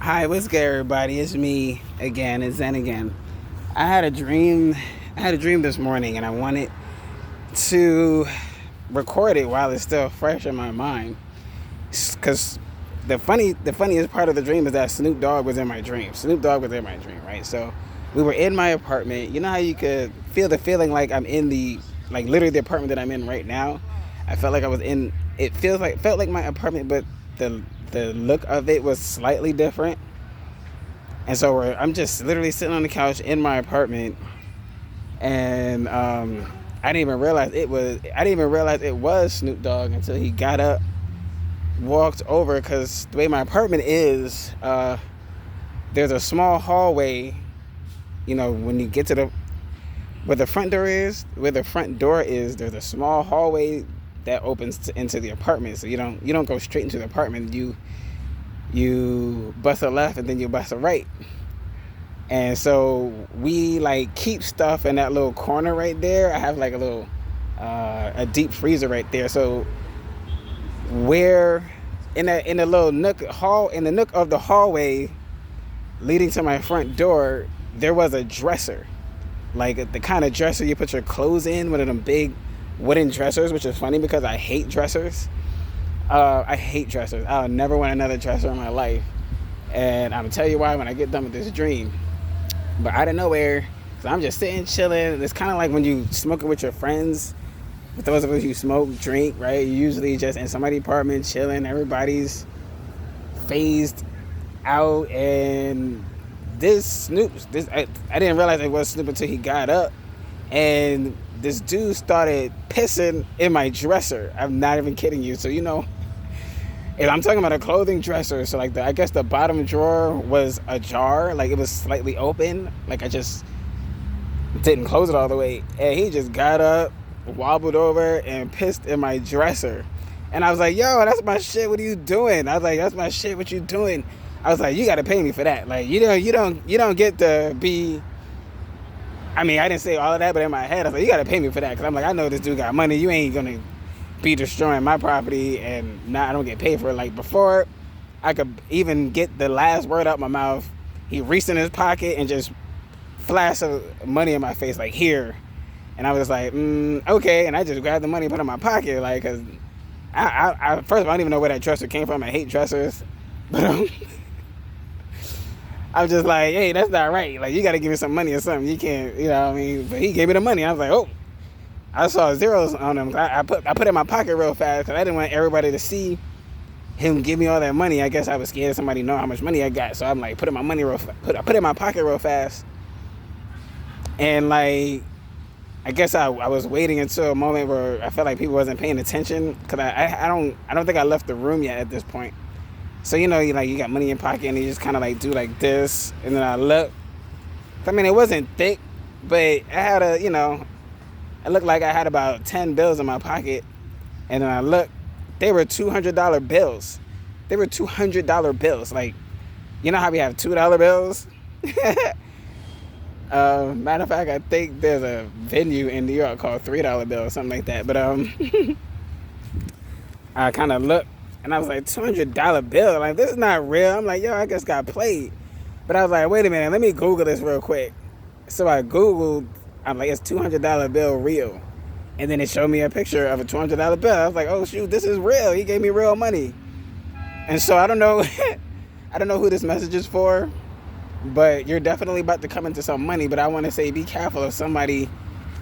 Hi, what's good, everybody? It's me again. It's Zen again. I had a dream. I had a dream this morning, and I wanted to record it while it's still fresh in my mind. Cause the funniest part of the dream is that Snoop Dogg was in my dream. Snoop Dogg was in my dream, right? So we were in my apartment. You know how you could feel the feeling like I'm in like literally the apartment that I'm in right now. I felt like I was in. Felt like my apartment, but the the look of it was slightly different. And so I'm just literally sitting on the couch in my apartment, and I didn't even realize it was. I didn't even realize it was Snoop Dogg until he got up, walked over. Because the way my apartment is, there's a small hallway. You know, when you get to where the front door is, there's a small hallway that opens into the apartment. So you don't go straight into the apartment. You bust a left and then you bust a right. And so we like keep stuff in that little corner right there. I have like a deep freezer right there. So where in the little nook of the hallway leading to my front door, there was a dresser, like the kind of dresser you put your clothes in, one of them big wooden dressers, which is funny because I hate dressers. I hate dressers. I'll never want another dresser in my life. And I'm going to tell you why when I get done with this dream. But out of nowhere, so I'm just sitting, chilling. It's kind of like when you smoke it with your friends. For those of us who smoke, drink, right? You're usually just in somebody's apartment, chilling. Everybody's phased out. And I didn't realize it was Snoop until he got up. And this dude started pissing in my dresser. I'm not even kidding you. So, and I'm talking about a clothing dresser. So, I guess the bottom drawer was ajar. Like, it was slightly open. Like, I just didn't close it all the way. And he just got up, wobbled over, and pissed in my dresser. And I was like, yo, that's my shit. What are you doing? I was like, that's my shit. What you doing? I was like, you got to pay me for that. Like, you don't get to be... I mean, I didn't say all of that, but in my head, I was like, you got to pay me for that. Because I'm like, I know this dude got money. You ain't going to be destroying my property and I don't get paid for it. Like, before I could even get the last word out my mouth, he reached in his pocket and just flashed money in my face, like, here. And I was like, okay. And I just grabbed the money and put it in my pocket, like, because first of all, I don't even know where that dresser came from. I hate dressers. But I was just like, hey, that's not right. Like, you got to give me some money or something. You can't, you know what I mean? But he gave me the money. I was like, oh. I saw zeros on him. I put it in my pocket real fast because I didn't want everybody to see him give me all that money. I guess I was scared somebody know how much money I got. So I'm like, put it in my pocket real fast. And like, I guess I was waiting until a moment where I felt like people wasn't paying attention because I don't think I left the room yet at this point. So, you got money in your pocket and you just kind of like do like this. And then I look. I mean, it wasn't thick, but I had it looked like I had about 10 bills in my pocket. And then I looked. They were $200 bills. They were $200 bills. Like, you know how we have $2 bills? Matter of fact, I think there's a venue in New York called $3 bill or something like that. But I kind of looked. And I was like, $200 bill? Like, this is not real. I'm like, yo, I just got played. But I was like, wait a minute, let me Google this real quick. So I Googled, I'm like, is $200 bill real? And then it showed me a picture of a $200 bill. I was like, oh, shoot, this is real. He gave me real money. And so I don't know, I don't know who this message is for, but you're definitely about to come into some money. But I want to say, be careful of somebody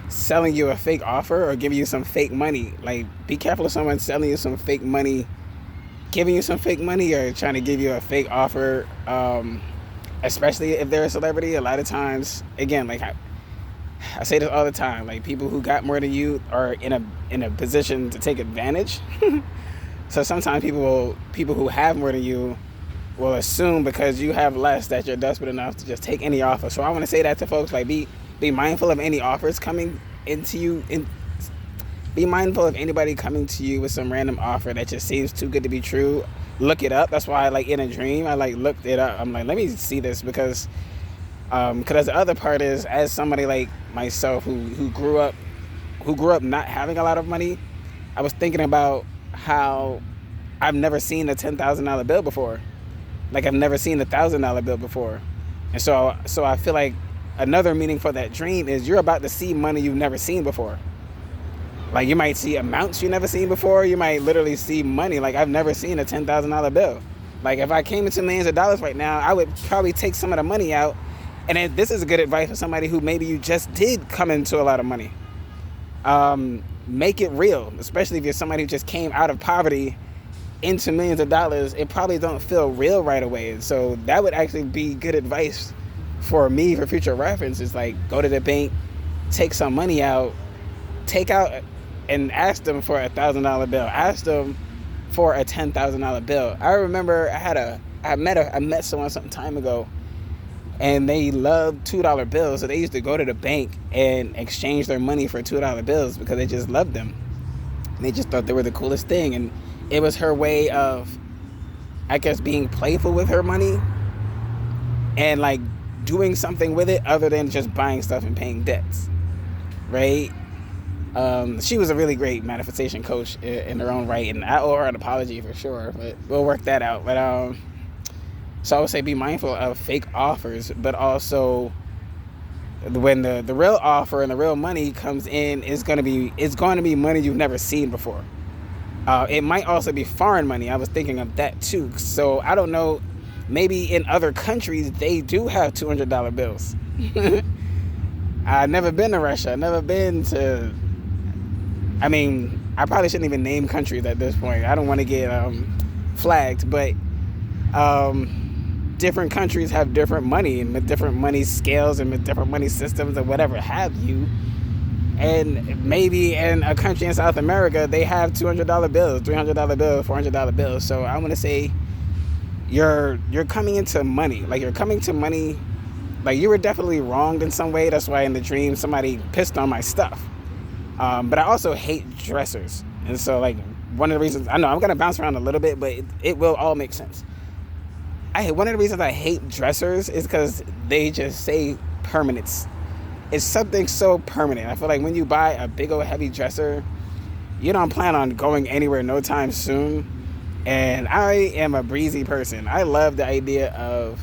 selling you a fake offer or giving you some fake money. Like, be careful of someone selling you some fake money, giving you some fake money or trying to give you a fake offer, especially if they're a celebrity. A lot of times, again, like I say this all the time, like, people who got more than you are in a position to take advantage. So sometimes people who have more than you will assume because you have less that you're desperate enough to just take any offer. So I want to say that to folks, like, be mindful of any offers coming into you. Be mindful of anybody coming to you with some random offer that just seems too good to be true. Look it up. That's why, like, in a dream, I like looked it up. I'm like, let me see this because the other part is, as somebody like myself who grew up not having a lot of money, I was thinking about how I've never seen a $10,000 bill before. Like I've never seen $1,000 bill before. And so I feel like another meaning for that dream is you're about to see money you've never seen before. Like you might see amounts you've never seen before. You might literally see money. Like I've never seen a $10,000 bill. Like if I came into millions of dollars right now, I would probably take some of the money out. And this is good advice for somebody who maybe you just did come into a lot of money. Make it real, especially if you're somebody who just came out of poverty into millions of dollars. It probably don't feel real right away. So that would actually be good advice for me for future reference. Is like go to the bank, take some money out, take out and ask them for $1,000 bill. Ask them for a $10,000 bill. I remember I met someone some time ago, and they loved $2 bills, so they used to go to the bank and exchange their money for $2 bills because they just loved them. They just thought they were the coolest thing, and it was her way of, I guess, being playful with her money and like doing something with it other than just buying stuff and paying debts, right? She was a really great manifestation coach in her own right, and I owe her an apology for sure, but we'll work that out. But so I would say be mindful of fake offers, but also when the real offer and the real money comes in, it's going to be money you've never seen before. It might also be foreign money. I was thinking of that too. So I don't know, maybe in other countries they do have $200 bills. I've never been to Russia. I've never been to, I probably shouldn't even name countries at this point. I don't want to get flagged, but different countries have different money and with different money scales and with different money systems and whatever have you. And maybe in a country in South America, they have $200 bills, $300 bills, $400 bills. So I want to say you're coming into money. Like you're coming to money. Like you were definitely wronged in some way. That's why in the dream somebody pissed on my stuff. But I also hate dressers. And so like one of the reasons, I know I'm going to bounce around a little bit, but it will all make sense. One of the reasons I hate dressers is because they just say permanence. It's something so permanent. I feel like when you buy a big old heavy dresser, you don't plan on going anywhere no time soon. And I am a breezy person. I love the idea of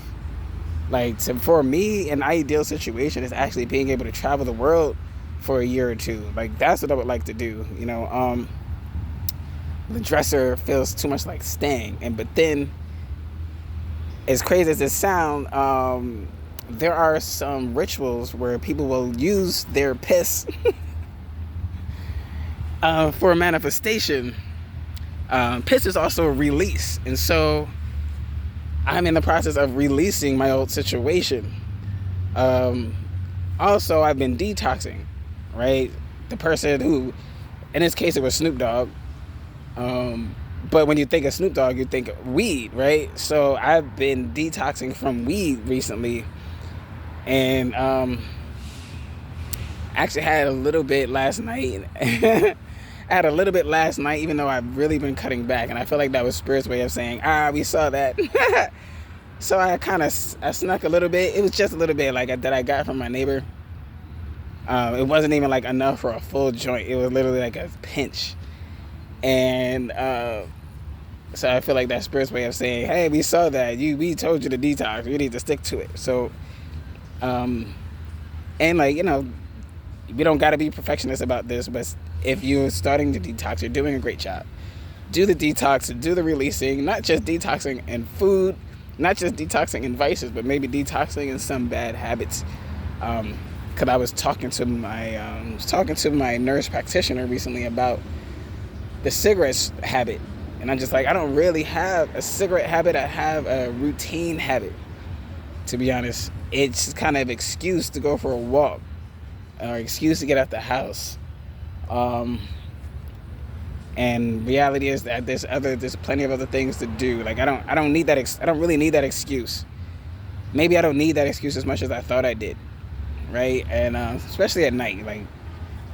for me, an ideal situation is actually being able to travel the world for a year or two. Like that's what I would like to do. The dresser feels too much like staying. But then, as crazy as it sounds, there are some rituals where people will use their piss for a manifestation. Piss is also a release. And so I'm in the process of releasing my old situation. Also, I've been detoxing, right? The person who, in this case, it was Snoop Dogg. But when you think of Snoop Dogg, you think of weed, right? So I've been detoxing from weed recently. And actually had a little bit last night. I had a little bit last night, even though I've really been cutting back. And I feel like that was Spirit's way of saying, we saw that. So I snuck a little bit. It was just a little bit that I got from my neighbor. It wasn't even like enough for a full joint. It was literally like a pinch. And so I feel like that's Spirit's way of saying, hey, we saw that. We told you to detox. You need to stick to it. So, and we don't got to be perfectionists about this, but if you're starting to detox, you're doing a great job. Do the detox, do the releasing, not just detoxing in food, not just detoxing in vices, but maybe detoxing in some bad habits. Because I was talking to my nurse practitioner recently about the cigarette habit. And I'm just like, I don't really have a cigarette habit. I have a routine habit, to be honest. It's kind of excuse to go for a walk or excuse to get out the house. And reality is that there's plenty of other things to do. Like I don't need that. I don't really need that excuse. Maybe I don't need that excuse as much as I thought I did, right? And especially at night, like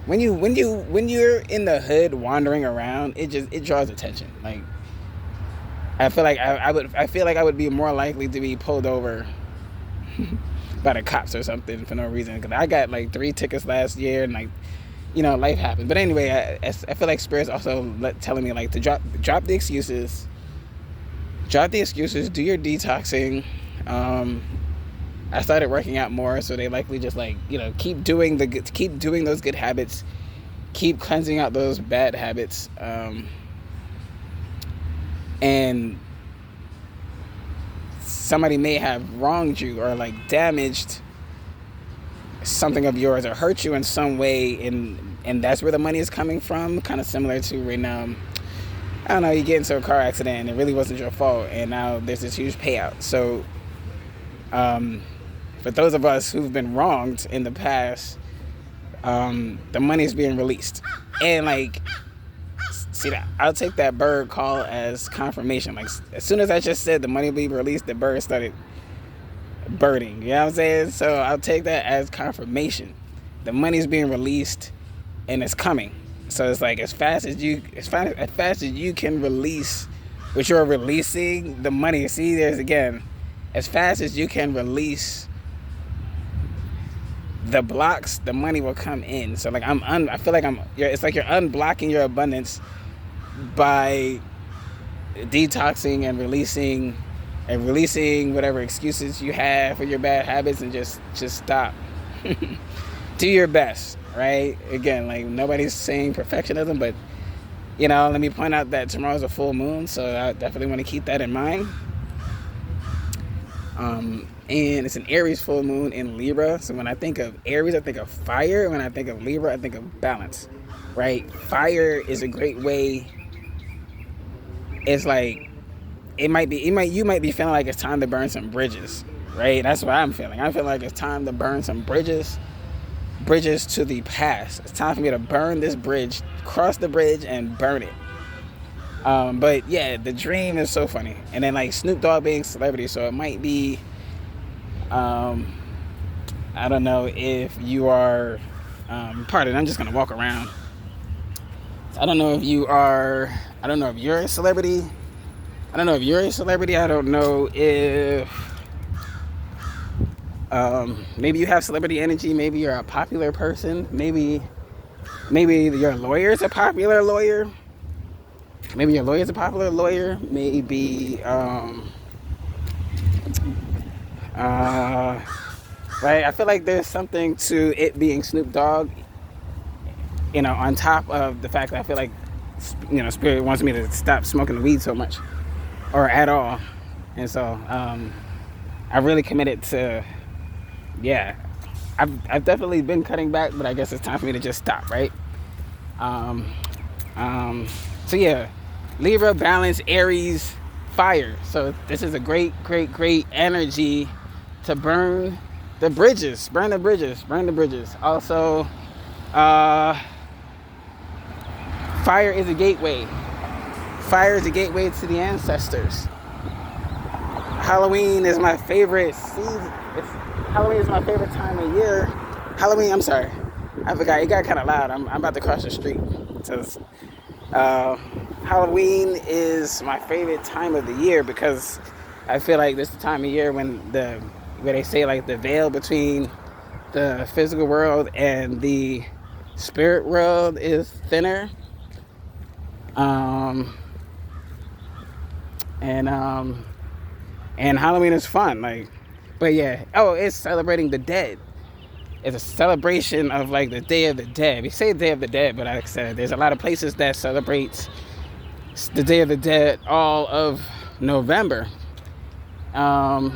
when you're in the hood wandering around, it draws attention. Like I feel like I would be more likely to be pulled over by the cops or something for no reason. Because I got like 3 tickets last year, and life happened. But anyway, I feel like Spirit's also telling me to drop the excuses, Drop the excuses. Do your detoxing. I started working out more, so they likely just like, keep doing those good habits, keep cleansing out those bad habits, and somebody may have wronged you or like damaged something of yours or hurt you in some way, and that's where the money is coming from. Kind of similar to right now, I don't know, you get into a car accident and it really wasn't your fault, and now there's this huge payout. So for those of us who've been wronged in the past, the money is being released. And like, see, that I'll take that bird call as confirmation. Like, as soon as I just said the money will be released, the bird started birding. You know what I'm saying? So I'll take that as confirmation. The money's being released and it's coming. So it's like as fast as you can release what you're releasing, the money. See, there's again, as fast as you can release the blocks, the money will come in. So like I feel like it's like you're unblocking your abundance by detoxing and releasing whatever excuses you have for your bad habits, and just stop. Do your best, right? Again, like, nobody's saying perfectionism, but let me point out that tomorrow's a full moon, so I definitely want to keep that in mind. And it's an Aries full moon in Libra. So when I think of Aries, I think of fire. When I think of Libra, I think of balance, right? Fire is a great way. It's like, you might be feeling like it's time to burn some bridges, right? That's what I'm feeling. I feel like it's time to burn some bridges to the past. It's time for me to burn this bridge, cross the bridge and burn it. But yeah, the dream is so funny. And then like Snoop Dogg being celebrity, so it might be, I don't know if you are, pardon, I'm just going to walk around. I don't know if you're a celebrity. I don't know if maybe you have celebrity energy. Maybe you're a popular person. Maybe your lawyer's a popular lawyer. Maybe your lawyer's a popular lawyer. Maybe right? I feel like there's something to it being Snoop Dogg, on top of the fact that I feel like, Spirit wants me to stop smoking weed so much, or at all. And so I really committed to, I've definitely been cutting back, but I guess it's time for me to just stop, right? So yeah, Libra, balance, Aries, fire. So this is a great energy to burn the bridges. Also, fire is a gateway. Fire is a gateway to the ancestors. Halloween is my favorite season. Halloween is my favorite time of year. I'm sorry. I forgot. It got kind of loud. I'm about to cross the street. So, Halloween is my favorite time of the year because I feel like this is the time of year where they say like the veil between the physical world and the spirit world is thinner. And Halloween is fun, like, but yeah. Oh, it's celebrating the dead. It's a celebration of like the Day of the Dead. We say Day of the Dead, but like I said, there's a lot of places that celebrate the Day of the Dead all of November. What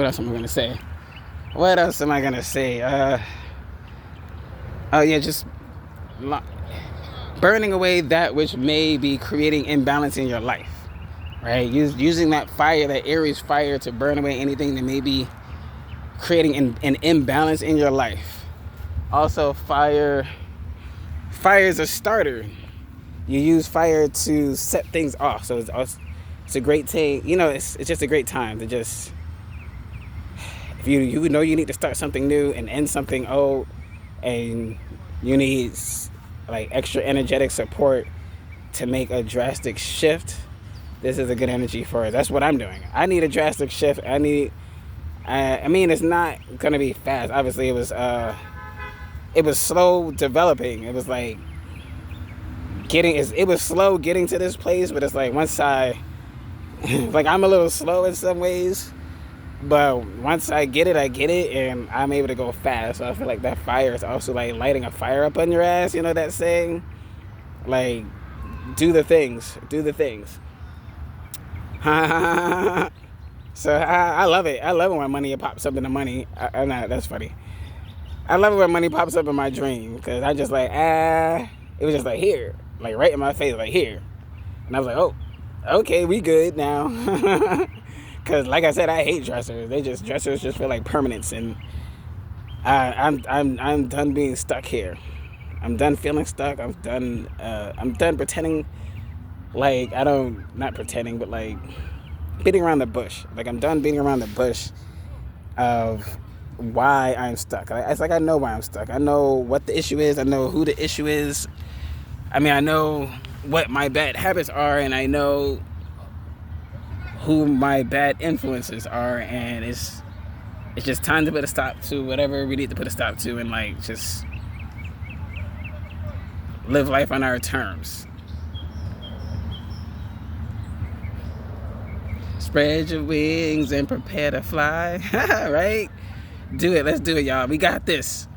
else am I gonna say? Oh yeah, just burning away that which may be creating imbalance in your life, right? Using that fire, that Aries fire, to burn away anything that may be creating an imbalance in your life. Also, fire is a starter. You use fire to set things off. So it's a great thing. It's just a great time to just, if you know you need to start something new and end something old, and you need like extra energetic support to make a drastic shift, this is a good energy for it. That's what I'm doing. I need a drastic shift. I mean, it's not gonna be fast. Obviously, it was slow developing. It was like it was slow getting to this place, but it's like once I like I'm a little slow in some ways, but once I get it, and I'm able to go fast. So I feel like that fire is also like lighting a fire up on your ass. You know that saying? Like, do the things. So I love it. I love it when money pops up in the money. Nah, that's funny. I love it when money pops up in my dream because I just like, it was just like here, like right in my face, like here. And I was like, oh, okay, we good now. Because like I said, I hate dressers. Dressers just feel like permanence, and I'm done being stuck here. I'm done feeling stuck. I'm done pretending like not pretending, but like beating around the bush. Like I'm done beating around the bush of why I'm stuck. It's like I know why I'm stuck. I know what the issue is. I know who the issue is. I mean, I know what my bad habits are, and I know who my bad influences are, and it's just time to put a stop to whatever we need to put a stop to, and like just live life on our terms. Spread your wings and prepare to fly. Right? Do it. Let's do it, y'all. We got this.